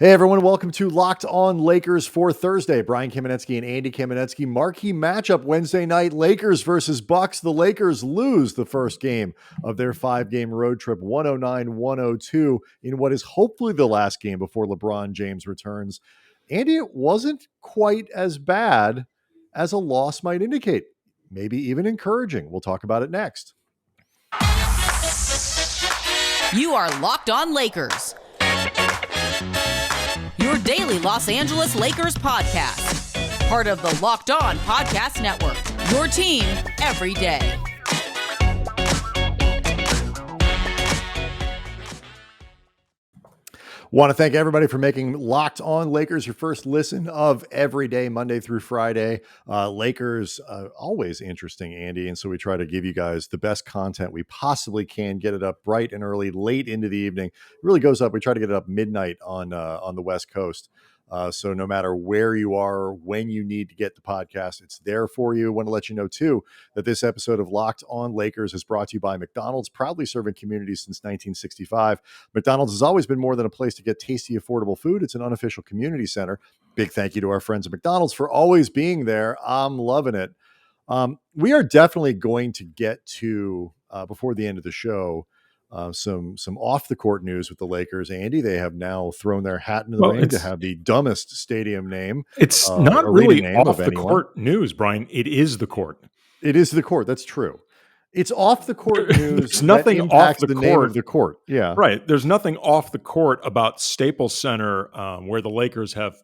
Hey everyone, welcome to Locked On Lakers for Thursday. Brian Kamenetsky and Andy Kamenetsky. Marquee matchup Wednesday night, Lakers versus Bucks. The Lakers lose the first game of their 5-game road trip, 109-102, in what is hopefully the last game before LeBron James returns. Andy, it wasn't quite as bad as a loss might indicate. Maybe even encouraging. We'll talk about it next. You are Locked On Lakers, your daily Los Angeles Lakers podcast. Part of the Locked On Podcast Network, your team every day. Want to thank everybody for making Locked On Lakers your first listen of every day, Monday through Friday. Lakers, always interesting, Andy. And so we try to give you guys the best content we possibly can, get it up bright and early, late into the evening. It really goes up. We try to get it up midnight on the West Coast. So no matter where you are, when you need to get the podcast, it's there for you. I want to let you know, too, that this episode of Locked On Lakers is brought to you by McDonald's, proudly serving communities since 1965. McDonald's has always been more than a place to get tasty, affordable food. It's an unofficial community center. Big thank you to our friends at McDonald's for always being there. I'm loving it. We are definitely going to get to, before the end of the show, some off the court news with the Lakers. Andy, they have now thrown their hat into the ring to have the dumbest stadium name. It's not really off the court news, Brian. It is the court. It is the court. That's true. It's off the court news. There's nothing off the name of the court. Yeah, right. There's nothing off the court about Staples Center, where the Lakers have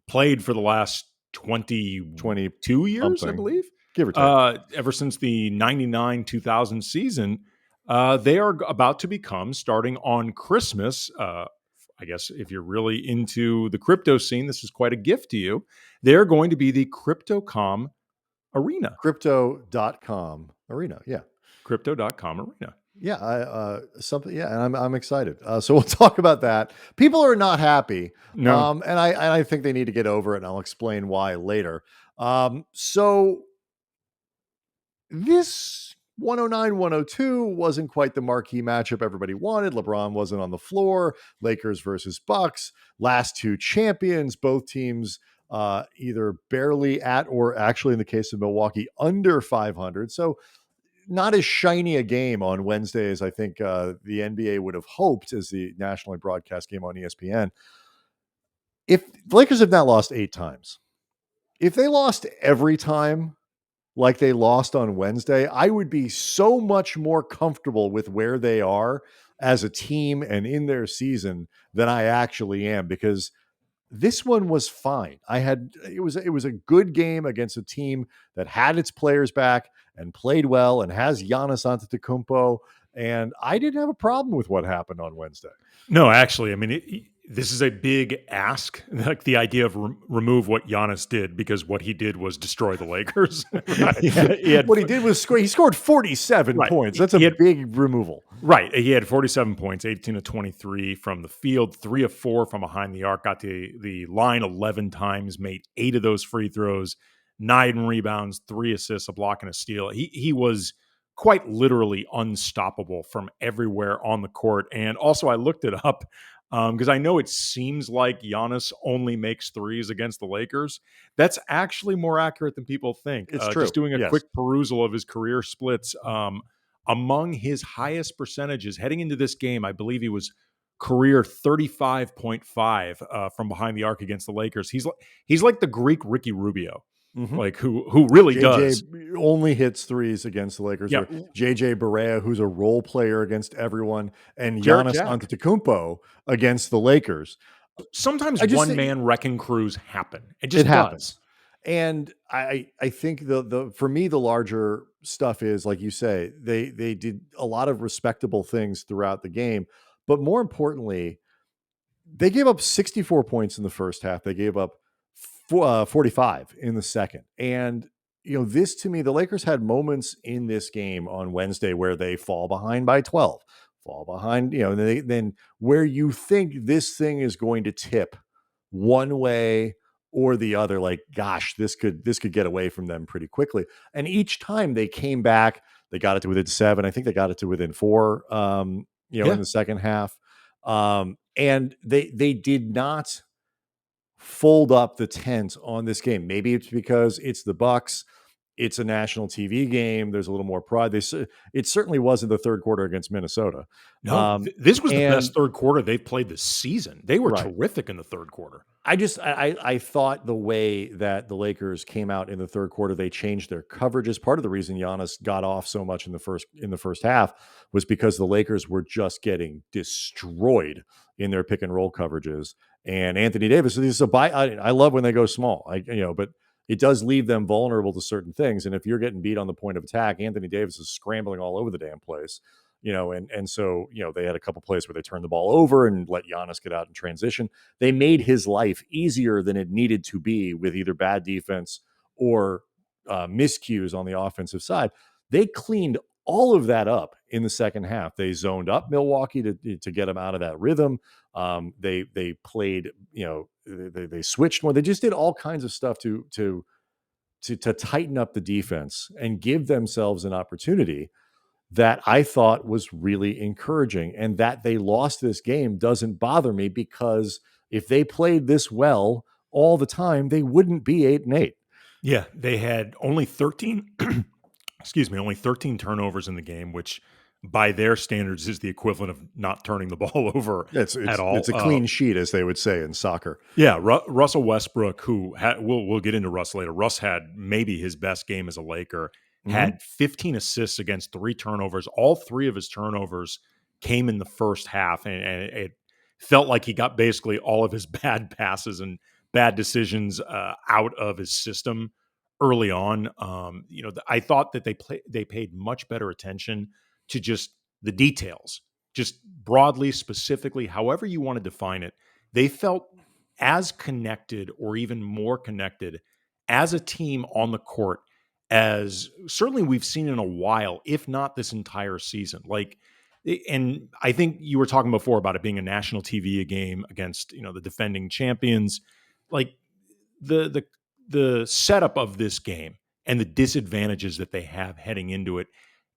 played for the last 22 years, I believe, give or take. Ever since the 99-2000 season. They are about to become, starting on Christmas, I guess if you're really into the crypto scene, this is quite a gift to you. They're going to be the Crypto.com Arena. Crypto.com Arena, yeah. Crypto.com Arena. Yeah, something. Yeah, and I'm excited. So we'll talk about that. People are not happy, no, and I think they need to get over it, and I'll explain why later. So this 109-102 wasn't quite the marquee matchup everybody wanted. LeBron wasn't on the floor. Lakers versus Bucks, last two champions, both teams either barely at or actually in the case of Milwaukee under 500. So not as shiny a game on Wednesday as I think the NBA would have hoped as the nationally broadcast game on ESPN. If the Lakers have not lost 8 times, if they lost every time like they lost on Wednesday, I would be so much more comfortable with where they are as a team and in their season than I actually am, because this one was fine. It was a good game against a team that had its players back and played well and has Giannis Antetokounmpo, and I didn't have a problem with what happened on Wednesday. No, actually, I mean, this is a big ask, like the idea of remove what Giannis did, because what he did was destroy the Lakers. Right. What he did was he scored 47 points. That's a big removal. Right. He had 47 points, 18 of 23 from the field, 3 of 4 from behind the arc, got to the line 11 times, made 8 of those free throws, 9 rebounds, 3 assists, a block, and a steal. He was quite literally unstoppable from everywhere on the court. And also I looked it up because I know it seems like Giannis only makes threes against the Lakers. That's actually more accurate than people think. It's true. Just doing a quick perusal of his career splits, among his highest percentages heading into this game, I believe he was career 35.5 from behind the arc against the Lakers. He's like the Greek Ricky Rubio. Mm-hmm. Like who really does only hits threes against the Lakers. Yeah. JJ Barea, who's a role player against everyone, and Giannis Antetokounmpo against the Lakers. Sometimes man wrecking crews happen. It happens. And I think the for me the larger stuff is, like you say, they did a lot of respectable things throughout the game, but more importantly, they gave up 64 points in the first half. They gave up 45 in the second. And, this to me, the Lakers had moments in this game on Wednesday where they fall behind by 12, fall behind, then where you think this thing is going to tip one way or the other, like, gosh, this could get away from them pretty quickly. And each time they came back, they got it to within 7. I think they got it to within 4, in the second half. And they did not fold up the tent on this game. Maybe it's because it's the Bucks. It's a national TV game. There's a little more pride. It certainly wasn't the third quarter against Minnesota. No, this was the and best third quarter they've played this season. They were Right. terrific in the third quarter. I thought the way that the Lakers came out in the third quarter, they changed their coverages. Part of the reason Giannis got off so much in the first half was because the Lakers were just getting destroyed in their pick and roll coverages. And Anthony Davis, this is a buy. I love when they go small, but it does leave them vulnerable to certain things. And if you're getting beat on the point of attack, Anthony Davis is scrambling all over the damn place. And so, they had a couple plays where they turned the ball over and let Giannis get out in transition. They made his life easier than it needed to be with either bad defense or miscues on the offensive side. They cleaned all of that up in the second half. They zoned up Milwaukee to get them out of that rhythm. They played, they switched more. They just did all kinds of stuff to tighten up the defense and give themselves an opportunity that I thought was really encouraging. And that they lost this game doesn't bother me, because if they played this well all the time, they wouldn't be 8-8. Yeah, they had only 13 only 13 turnovers in the game, which by their standards is the equivalent of not turning the ball over at all. It's a clean sheet, as they would say in soccer. Yeah, Russell Westbrook, who we'll get into Russ later. Russ had maybe his best game as a Laker, had 15 assists against 3 turnovers. All 3 of his turnovers came in the first half, and it felt like he got basically all of his bad passes and bad decisions out of his system early on. I thought that they paid much better attention to just the details, just broadly, specifically, however you want to define it. They felt as connected or even more connected as a team on the court as certainly we've seen in a while, if not this entire season. And I think you were talking before about it being a national TV game against, the defending champions. Like the setup of this game and the disadvantages that they have heading into it,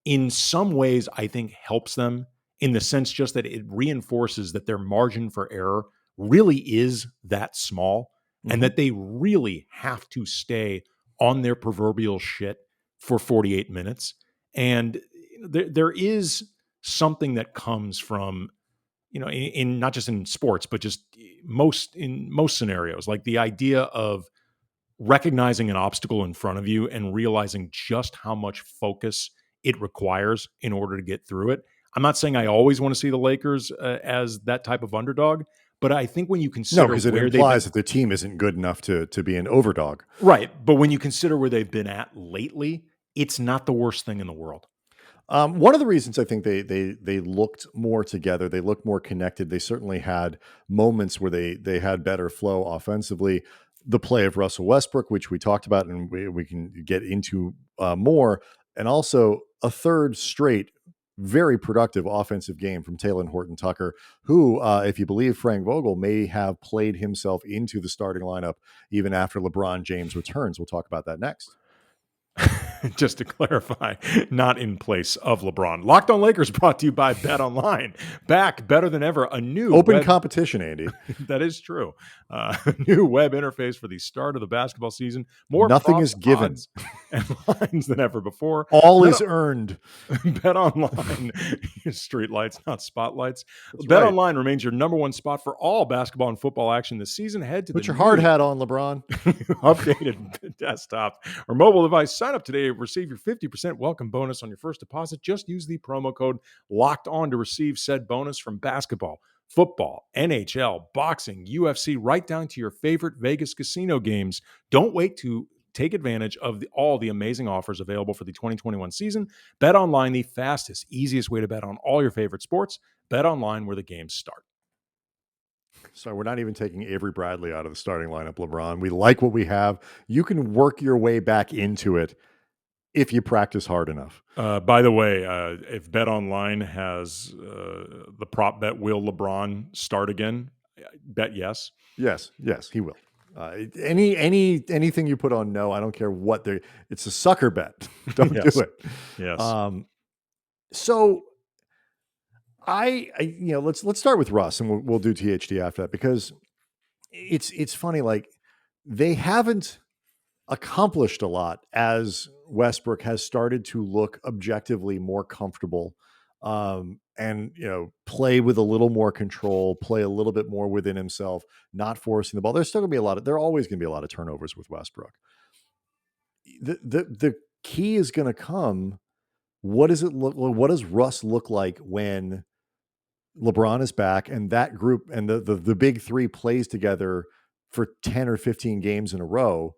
in some ways, I think helps them, in the sense just that it reinforces that their margin for error really is that small, and that they really have to stay on their proverbial shit for 48 minutes. And there is something that comes from, in not just in sports, but just in most scenarios, like the idea of recognizing an obstacle in front of you and realizing just how much focus it requires in order to get through it. I'm not saying I always want to see the Lakers as that type of underdog, but I think when you consider because it implies that the team isn't good enough to be an overdog. Right. But when you consider where they've been at lately, it's not the worst thing in the world. One of the reasons I think they looked more together, they looked more connected. They certainly had moments where they had better flow offensively. The play of Russell Westbrook, which we talked about, and we can get into more, and also a third straight very productive offensive game from Talen Horton-Tucker, who, if you believe Frank Vogel, may have played himself into the starting lineup even after LeBron James returns. We'll talk about that next. Just to clarify, not in place of LeBron. Locked On Lakers brought to you by Bet Online. Back better than ever, a new open competition, Andy. That is true. New web interface for the start of the basketball season. More nothing is given and lines than ever before. All is earned. Bet Online, street lights, not spotlights. Bet Online remains your number one spot for all basketball and football action this season. Head to Put your hard hat on, LeBron. Updated desktop or mobile device. Sign up today. Receive your 50% welcome bonus on your first deposit. Just use the promo code Locked On to receive said bonus from basketball, football, NHL, boxing, UFC, right down to your favorite Vegas casino games. Don't wait to take advantage of all the amazing offers available for the 2021 season. Bet Online, the fastest, easiest way to bet on all your favorite sports. Bet Online, where the games start. So we're not even taking Avery Bradley out of the starting lineup, LeBron. We like what we have. You can work your way back into it if you practice hard enough. By the way, if Bet Online has the prop bet, will LeBron start again? Bet yes. Yes, he will. Anything you put on no, I don't care what they're. It's a sucker bet. Don't do it. Yes. So let's start with Russ, and we'll do THD after that, because it's funny. Like, they haven't accomplished a lot as Westbrook has started to look objectively more comfortable, and play with a little more control, play a little bit more within himself, not forcing the ball. There's still gonna be there are always gonna be a lot of turnovers with Westbrook. The key is gonna come. What does it look? What does Russ look like when LeBron is back and that group and the big three plays together for 10 or 15 games in a row?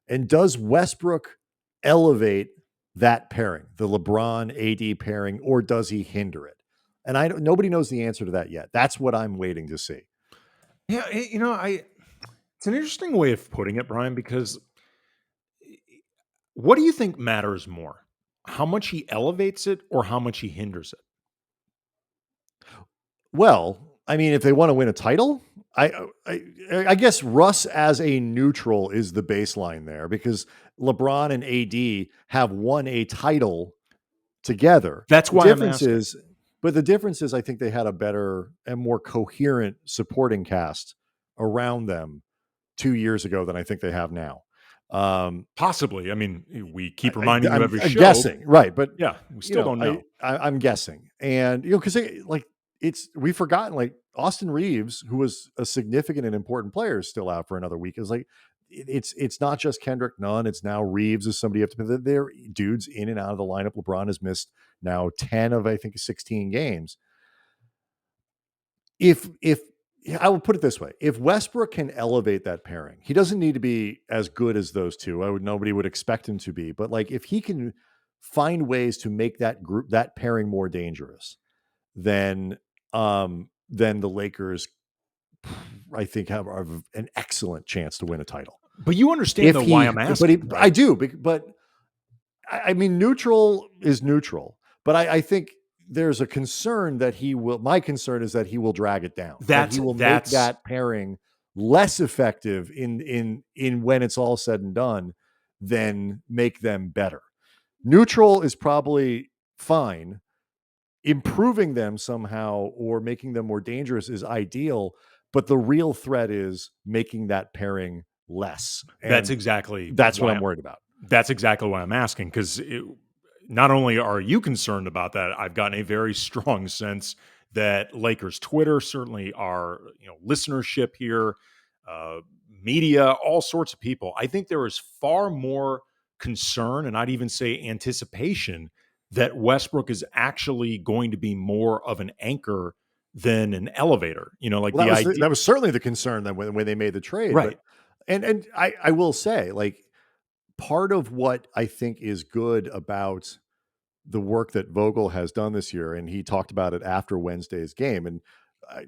And does Westbrook elevate that pairing, the LeBron AD pairing, or does he hinder it? And nobody knows the answer to that yet. That's what I'm waiting to see. Yeah, it's an interesting way of putting it, Brian, because what do you think matters more? How much he elevates it or how much he hinders it? Well, I mean, if they want to win a title, I guess Russ as a neutral is the baseline there, because LeBron and AD have won a title together. That's why I'm asking. But the difference is, I think they had a better and more coherent supporting cast around them 2 years ago than I think they have now. Possibly. I mean, we keep reminding you every I'm show. Guessing, right? But yeah, we still don't know. I'm guessing, and because we've forgotten, like, Austin Reeves, who was a significant and important player, is still out for another week. It's like it's not just Kendrick Nunn. It's now Reeves is somebody you have to. They're dudes in and out of the lineup. LeBron has missed now 10 of, I think, 16 games. If I will put it this way, if Westbrook can elevate that pairing, he doesn't need to be as good as those two. Nobody would expect him to be, but like, if he can find ways to make that pairing more dangerous, then the Lakers, I think, have an excellent chance to win a title. But you understand why I'm asking. Right? I do, but I mean, neutral is neutral, but I think there's a concern that he will. My concern is that he will drag it down. That he will make that pairing less effective in when it's all said and done, than make them better. Neutral is probably fine. Improving them somehow or making them more dangerous is ideal, but the real threat is making that pairing less. And that's what I'm worried about. That's exactly why I'm asking, because not only are you concerned about that, I've gotten a very strong sense that Lakers Twitter, certainly our listenership here, media, all sorts of people, I think there is far more concern, and I'd even say anticipation, that Westbrook is actually going to be more of an anchor than an elevator. That was certainly the concern that when they made the trade. Right. But, and I will say, like, part of what I think is good about the work that Vogel has done this year, and he talked about it after Wednesday's game, and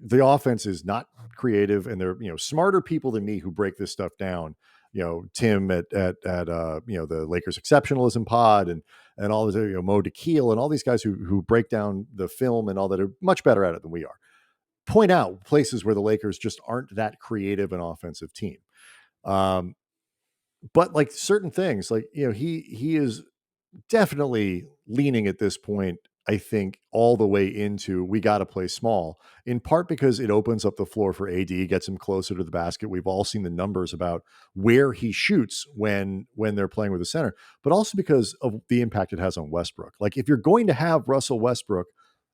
the offense is not creative, and they're smarter people than me who break this stuff down. Tim at the Lakers Exceptionalism Pod, and all this, Mo DeKeel, and all these guys who break down the film and all that, are much better at it than we are. Point out places where the Lakers just aren't that creative an offensive team. But like certain things, like, he is definitely leaning at this point, I think, all the way into, we got to play small, in part because it opens up the floor for AD, gets him closer to the basket. We've all seen the numbers about where he shoots when they're playing with the center, but also because of the impact it has on Westbrook. Like, if you're going to have Russell Westbrook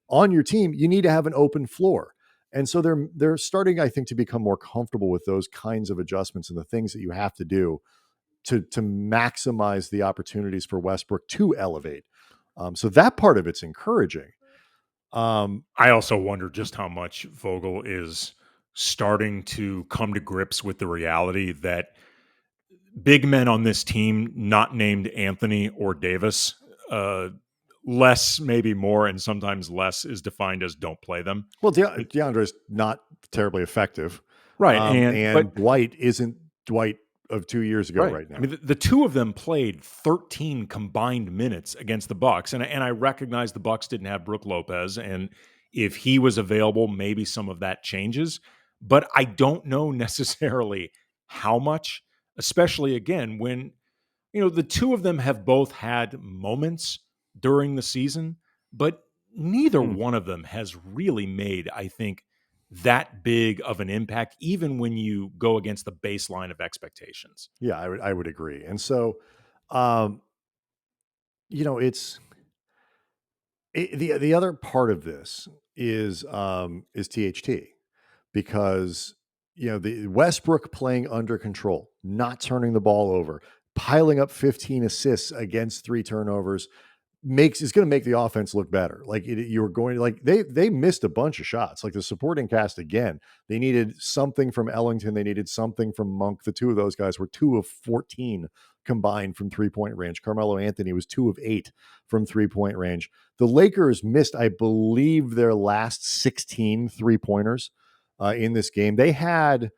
on your team, you need to have an open floor. And so they're starting, I think, to become more comfortable with those kinds of adjustments and the things that you have to do to maximize the opportunities for Westbrook to elevate. So that part of it's encouraging. I also wonder just how much Vogel is starting to come to grips with the reality that big men on this team, not named Anthony or Davis, less, maybe more, and sometimes less is defined as don't play them. Well, DeAndre's not terribly effective. Right. But Dwight isn't Dwight of 2 years ago right now. I mean, the two of them played 13 combined minutes against the Bucks, and I recognize the Bucks didn't have Brook Lopez, and if he was available, maybe some of that changes, but I don't know necessarily how much, especially again when the two of them have both had moments during the season, but neither one of them has really made, I think, that big of an impact, even when you go against the baseline of expectations. Yeah, I would agree. And so, um, it's the other part of this is THT, because the Westbrook playing under control, not turning the ball over, piling up 15 assists against 3 turnovers, is going to make the offense look better. Like you were going, like they missed a bunch of shots. Like the supporting cast again, they needed something from Ellington, they needed something from Monk. The two of those guys were 2 of 14 combined from 3-point range. Carmelo Anthony was 2 of 8 from 3-point range. The Lakers missed, I believe, their last 16 3-pointers in this game. They had,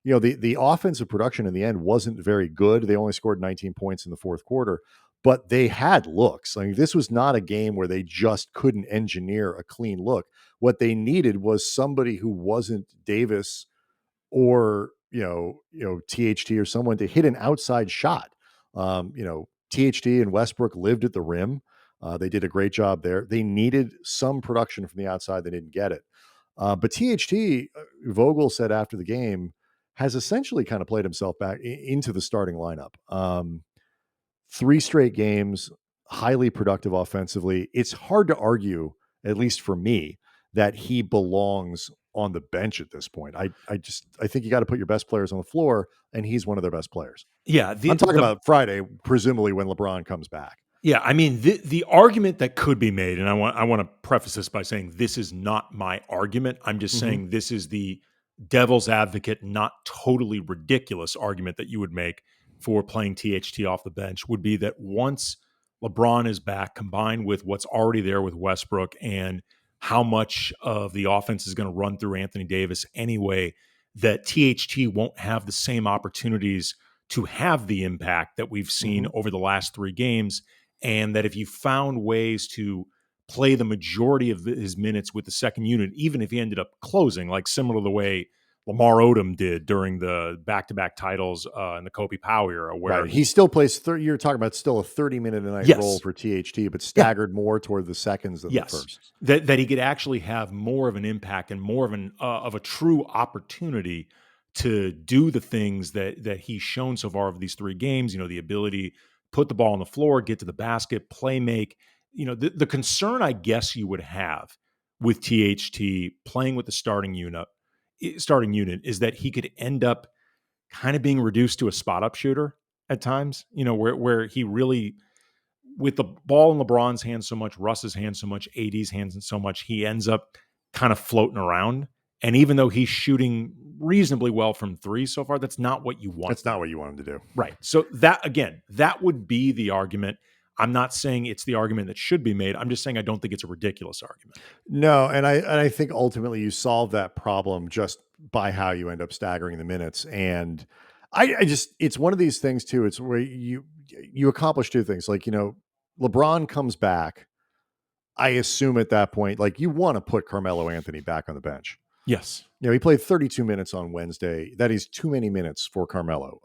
the offensive production in the end wasn't very good. They only scored 19 points in the fourth quarter, but they had looks. I mean, this was not a game where they just couldn't engineer a clean look. What they needed was somebody who wasn't Davis or THT or someone to hit an outside shot. THT and Westbrook lived at the rim. They did a great job there. They needed some production from the outside. They didn't get it. But THT, Vogel said after the game, has essentially kind of played himself back into the starting lineup. 3 straight games, highly productive offensively. It's hard to argue, at least for me, that he belongs on the bench at this point. I think you got to put your best players on the floor, and he's one of their best players. Yeah, I'm talking about Friday, presumably when LeBron comes back. Yeah, I mean, the argument that could be made, and I want to preface this by saying this is not my argument. I'm just saying this is the devil's advocate, not totally ridiculous argument that you would make for playing THT off the bench, would be that once LeBron is back, combined with what's already there with Westbrook and how much of the offense is going to run through Anthony Davis anyway, that THT won't have the same opportunities to have the impact that we've seen over the last 3 games. And that if you found ways to play the majority of his minutes with the second unit, even if he ended up closing, like similar to the way Lamar Odom did during the back-to-back titles in the Kobe Powell era, where he still plays. You're talking about still a 30-minute-a-night role for THT, but staggered more toward the seconds than the first. That he could actually have more of an impact and more of a true opportunity to do the things that he's shown so far of these 3 games. The ability to put the ball on the floor, get to the basket, play make. The concern I guess you would have with THT playing with the starting unit is that he could end up kind of being reduced to a spot up shooter at times, where he really, with the ball in LeBron's hands so much, Russ's hands so much, AD's hands so much, he ends up kind of floating around. And even though he's shooting reasonably well from 3 so far, that's not what you want. That's not what you want him to do. Right. So that would be the argument. I'm not saying it's the argument that should be made. I'm just saying I don't think it's a ridiculous argument. No, and I think ultimately you solve that problem just by how you end up staggering the minutes. And I just, it's one of these things too. It's where you accomplish 2 things. Like, LeBron comes back. I assume at that point, like, you want to put Carmelo Anthony back on the bench. Yes. He played 32 minutes on Wednesday. That is too many minutes for Carmelo.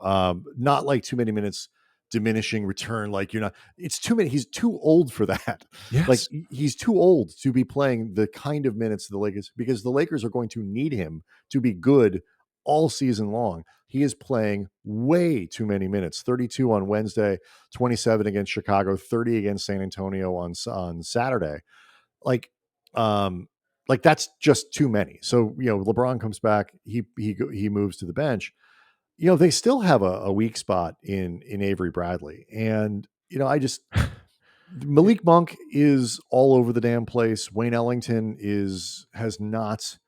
Not like too many minutes diminishing return. Like it's too many. He's too old for that. Yes. Like he's too old to be playing the kind of minutes the Lakers, because the Lakers are going to need him to be good all season long. He is playing way too many minutes. 32 on Wednesday, 27 against Chicago, 30 against San Antonio on Saturday. Like that's just too many. So, LeBron comes back, he moves to the bench. They still have a weak spot in Avery Bradley. And, Malik Monk is all over the damn place. Wayne Ellington has not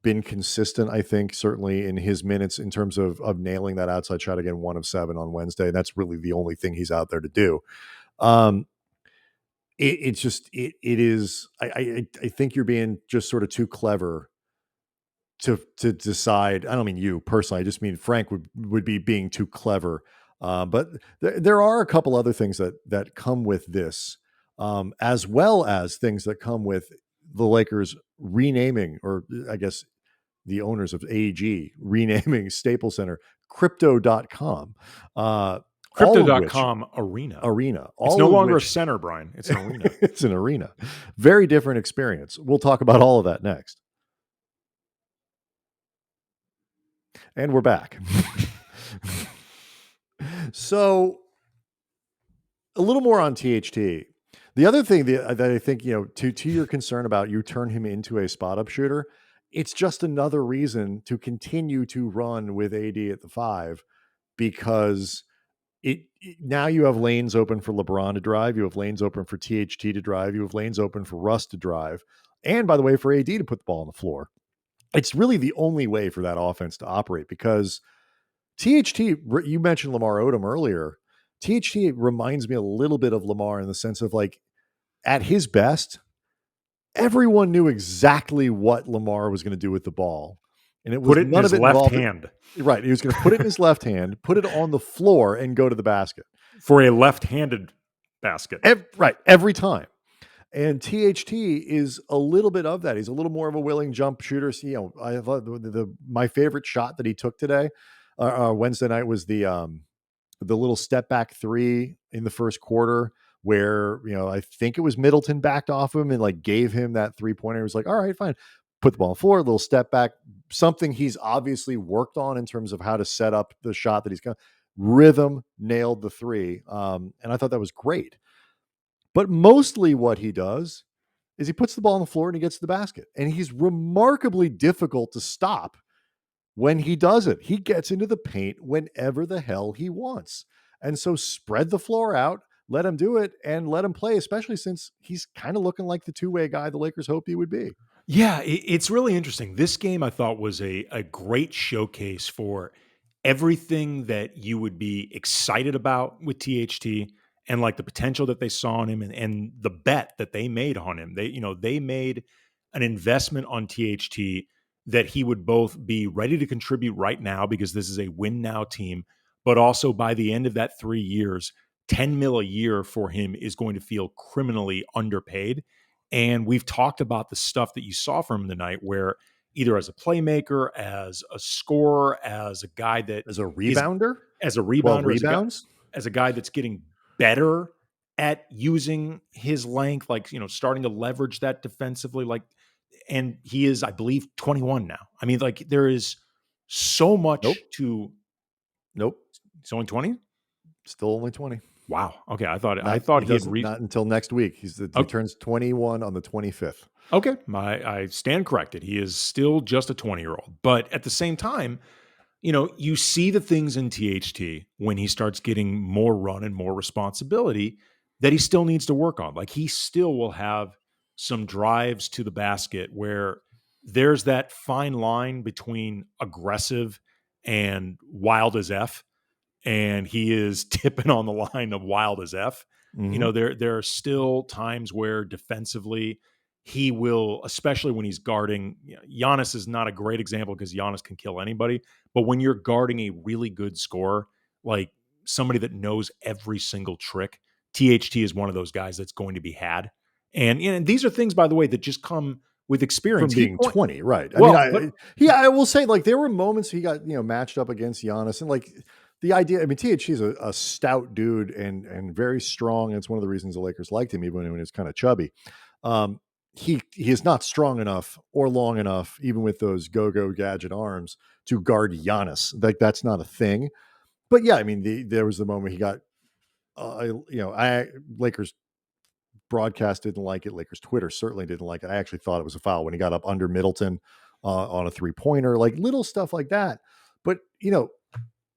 been consistent, I think, certainly in his minutes in terms of nailing that outside shot. Again, 1 of 7 on Wednesday. That's really the only thing he's out there to do. It is. I think you're being just sort of too clever to decide. I don't mean you personally. I just mean Frank would be being too clever. But there are a couple other things that come with this, as well as things that come with the Lakers renaming, or I guess the owners of AEG renaming Staples Center Crypto.com. all of which Crypto.com arena. all It's no of longer a which, center, Brian. It's an arena. it's an arena. Very different experience. We'll talk about all of that next. And we're back. So a little more on THT. The other thing that I think, to your concern about you turn him into a spot up shooter, it's just another reason to continue to run with AD at the 5, because now you have lanes open for LeBron to drive. You have lanes open for THT to drive. You have lanes open for Russ to drive. And by the way, for AD to put the ball on the floor. It's really the only way for that offense to operate, because THT, you mentioned Lamar Odom earlier. THT reminds me a little bit of Lamar in the sense of, like, at his best, everyone knew exactly what Lamar was going to do with the ball. And it was Put it in none his of it left involved. hand. Right. He was going to put it in his left hand, put it on the floor, and go to the basket. For a left-handed basket. Every time. And THT is a little bit of that. He's a little more of a willing jump shooter. So, I thought my favorite shot that he took today, Wednesday night, was the little step back 3 in the first quarter, where, I think it was Middleton backed off him and, like, gave him that 3-pointer. He was like, all right, fine. Put the ball on the floor, a little step back, something he's obviously worked on in terms of how to set up the shot that he's got. Rhythm, nailed the 3. And I thought that was great. But mostly what he does is he puts the ball on the floor and he gets to the basket. And he's remarkably difficult to stop when he does it. He gets into the paint whenever the hell he wants. And so spread the floor out, let him do it, and let him play, especially since he's kind of looking like the two-way guy the Lakers hoped he would be. Yeah, it's really interesting. This game, I thought, was a great showcase for everything that you would be excited about with THT, and, like, the potential that they saw in him, and the bet that they made on him. They made an investment on THT that he would both be ready to contribute right now, because this is a win now team, but also by the end of that 3 years, $10 million a year for him is going to feel criminally underpaid. And we've talked about the stuff that you saw from him tonight, where either as a playmaker, as a scorer, as a guy that As a rebounder, as a rebounder, rebounds, as a guy that's getting better at using his length, like, starting to leverage that defensively, like, and he is, I believe, 21 now. I mean, like, there is so much to. Nope. He's only 20? Still only 20. Wow. Okay. I thought he had not until next week. He turns 21 on the 25th. Okay. I stand corrected. He is still just a 20-year-old. But at the same time, you see the things in THT when he starts getting more run and more responsibility that he still needs to work on. Like, he still will have some drives to the basket where there's that fine line between aggressive and wild as F. And he is tipping on the line of wild as F. Mm-hmm. There are still times where defensively he will, especially when he's guarding. Giannis is not a great example because Giannis can kill anybody. But when you're guarding a really good scorer, like somebody that knows every single trick, THT is one of those guys that's going to be had. And these are things, by the way, that just come with experience. From being 20, right? I will say, like, there were moments he got matched up against Giannis, and, like, the idea. I mean, THT is a stout dude and very strong. It's one of the reasons the Lakers liked him, even when he was kind of chubby. He is not strong enough or long enough, even with those go-go gadget arms, to guard Giannis. Like, that's not a thing. But yeah, I mean, there was the moment he got, Lakers broadcast didn't like it. Lakers Twitter certainly didn't like it. I actually thought it was a foul when he got up under Middleton on a 3-pointer, like little stuff like that. But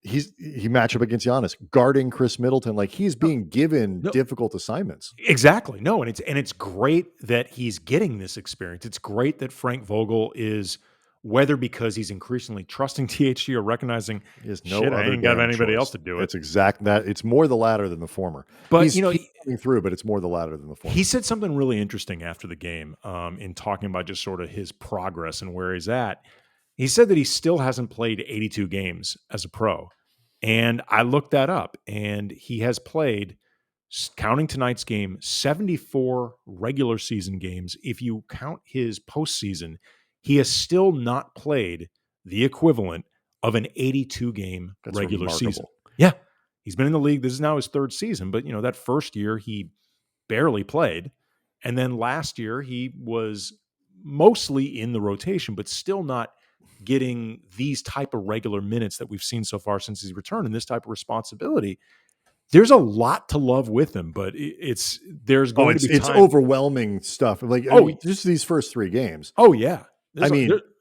he matched up against Giannis guarding Chris Middleton. Like, he's being given difficult assignments. Exactly. No. And it's great that he's getting this experience. It's great that Frank Vogel is, whether because he's increasingly trusting THT or recognizing I ain't got anybody else to do it. It's exact that it's more the latter than the former. But he's coming through, but it's more the latter than the former. He said something really interesting after the game, in talking about just sort of his progress and where he's at. He said that he still hasn't played 82 games as a pro. And I looked that up, and he has played, counting tonight's game, 74 regular season games. If you count his postseason, he has still not played the equivalent of an 82 game regular season. Yeah. He's been in the league. This is now his third season, but that first year he barely played. And then last year he was mostly in the rotation, but still not getting these type of regular minutes that we've seen so far since he's returned, and this type of responsibility. There's a lot to love with him, but there's going to be it's overwhelming stuff. Like, just these first 3 games. Oh yeah.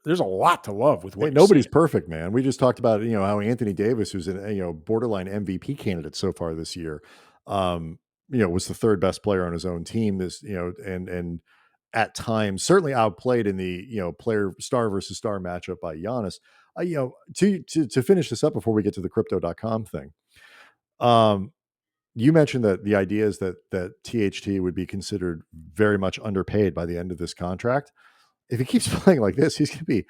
There's a lot to love with what nobody's perfect, man. We just talked about, how Anthony Davis, who's a borderline MVP candidate so far this year, was the 3rd best player on his own team this, and at times certainly outplayed in the, player star versus star matchup by Giannis. To finish this up before we get to the crypto.com thing. You mentioned that the idea is that THT would be considered very much underpaid by the end of this contract. If he keeps playing like this, he's going to be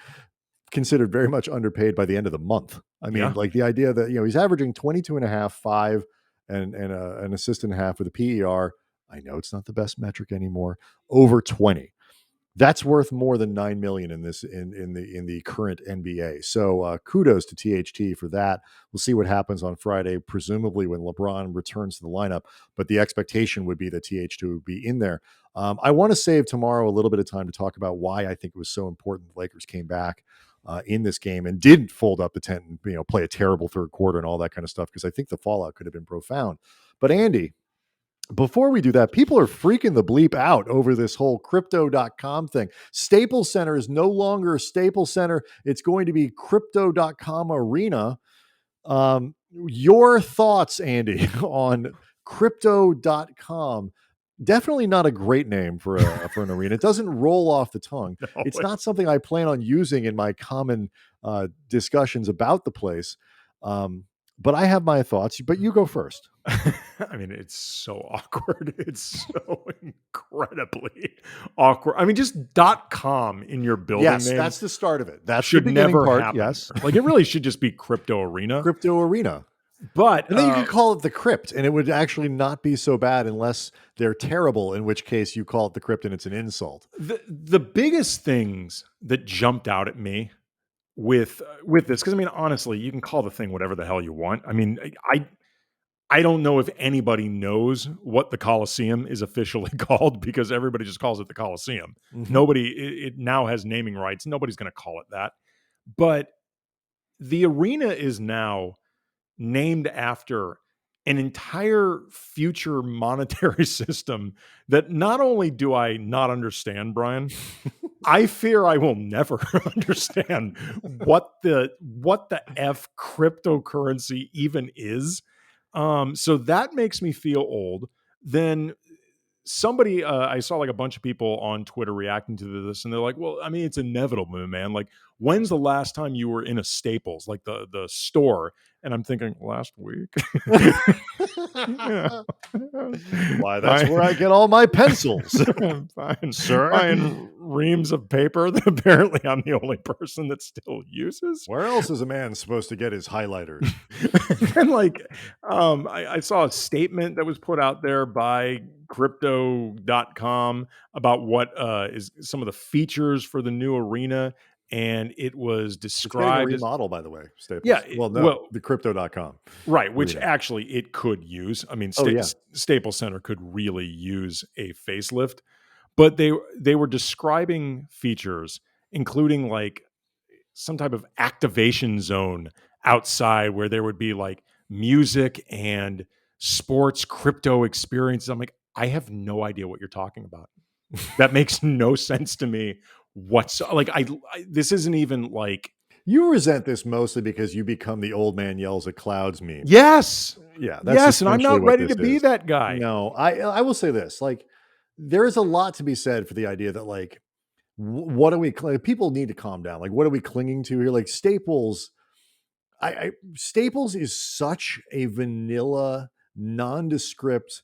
considered very much underpaid by the end of the month. I mean, like the idea that, he's averaging 22 and a half, 5 and an assist and a half with a PER. I know it's not the best metric anymore. Over 20. That's worth more than $9 million in the current NBA. So kudos to THT for that. We'll see what happens on Friday, presumably when LeBron returns to the lineup. But the expectation would be that THT would be in there. I want to save tomorrow a little bit of time to talk about why I think it was so important the Lakers came back in this game and didn't fold up the tent and play a terrible third quarter and all that kind of stuff, because I think the fallout could have been profound. But Andy, before we do that, people are freaking the bleep out over this whole crypto.com thing. Staples Center is no longer Staples Center. It's going to be crypto.com arena. Your thoughts, Andy, on crypto.com? Definitely not a great name for an arena. It doesn't roll off the tongue. No, it's not something I plan on using in my common discussions about the place. But I have my thoughts, but you go first. I mean, it's so awkward. It's so incredibly awkward. I mean, just .com in your building name. Yes, that's the start of it. That should never happen. Yes. Like, it really should just be Crypto Arena. Crypto Arena. But and then you could call it the Crypt, and it would actually not be so bad unless they're terrible, in which case you call it the Crypt and it's an insult. The biggest things that jumped out at me with this, because I mean, honestly, you can call the thing whatever the hell you want. I mean, I don't know if anybody knows what the Coliseum is officially called, because everybody just calls it the Coliseum. Mm-hmm. It now has naming rights. Nobody's going to call it that. But the arena is now named after an entire future monetary system that not only do I not understand, Brian, I fear I will never understand what the F cryptocurrency even is. So that makes me feel old. Then somebody, I saw like a bunch of people on Twitter reacting to this, and they're like, well, I mean, it's inevitable, man. Like, when's the last time you were in a Staples, like the store? And I'm thinking, last week. Why, that's where I get all my pencils. Sir. Buying reams of paper that apparently I'm the only person that still uses. Where else is a man supposed to get his highlighters? And like, I saw a statement that was put out there by crypto.com about what is some of the features for the new arena. And it was described as a remodel, by the way, Staples. Yeah. The crypto.com. Right. Which actually it could use. I mean, Staples Center could really use a facelift, but they were describing features, including like some type of activation zone outside where there would be like music and sports crypto experiences. I'm like, I have no idea what you're talking about. That makes no sense to me. This isn't even like, you resent this mostly because you become the old man yells at clouds meme. Yes. Yeah. Yes. And I'm not ready to be that guy. No, I will say this, like, there is a lot to be said for the idea that like, what are we, people need to calm down. Like, what are we clinging to here? Like Staples, Staples is such a vanilla, nondescript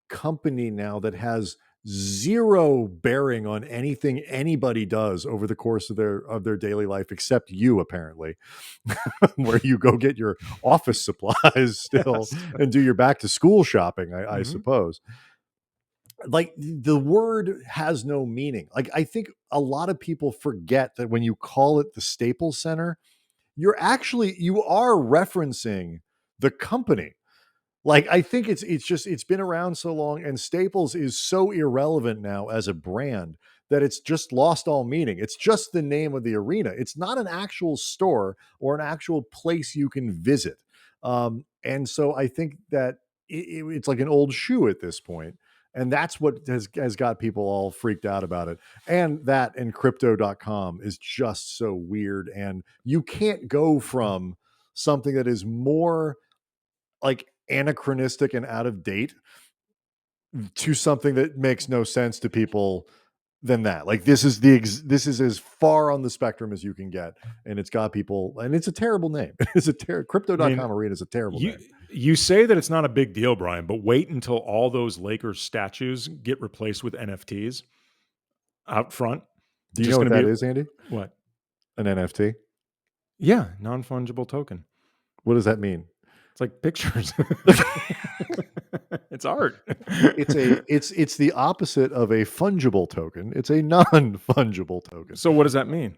company now that has zero bearing on anything anybody does over the course of their daily life, except you, apparently, where you go get your office supplies still and do your back to school shopping, I suppose. Like, the word has no meaning. Like, I think a lot of people forget that when you call it the Staples Center, you are referencing the company. Like, I think it's been around so long, and Staples is so irrelevant now as a brand that it's just lost all meaning. It's just the name of the arena. It's not an actual store or an actual place you can visit. And so I think that it's like an old shoe at this point. And that's what has got people all freaked out about it. And that and crypto.com is just so weird. And you can't go from something that is more like anachronistic and out of date to something that makes no sense to people than that. Like, this is this is as far on the spectrum as you can get, and it's got people, and it's a terrible name. It's a crypto.com arena is a terrible you name. you say that it's not a big deal, Brian, but wait until all those Lakers statues get replaced with NFTs out front. Do you Just know what gonna that be is, Andy? what? An NFT? Yeah, non-fungible token. What does that mean? It's like pictures. It's art. It's the opposite of a fungible token. It's a non-fungible token. So what does that mean?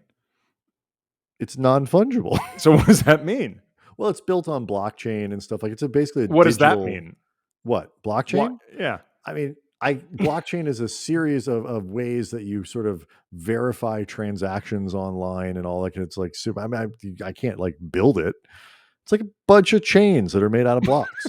It's non-fungible. So what does that mean? Well, it's built on blockchain and stuff. Like, it's basically a What does digital, that mean? What, blockchain? What? Yeah. I mean, blockchain is a series of ways that you sort of verify transactions online and all that. And it's like super. I mean, I can't like build it. It's like a bunch of chains that are made out of blocks.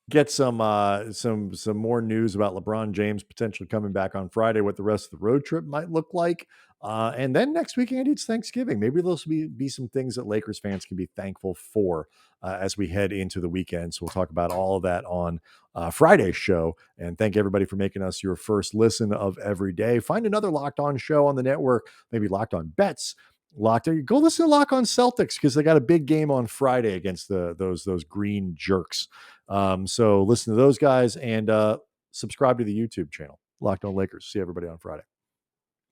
Get some more news about LeBron James potentially coming back on Friday, what the rest of the road trip might look like. And then next week, Andy, it's Thanksgiving. Maybe there'll be some things that Lakers fans can be thankful for as we head into the weekend. So we'll talk about all of that on Friday's show. And thank everybody for making us your first listen of every day. Find another Locked On show on the network, maybe Locked On Bets. Go listen to Lock On Celtics, because they got a big game on Friday against those green jerks. So listen to those guys, and subscribe to the YouTube channel, Locked On Lakers. See everybody on Friday.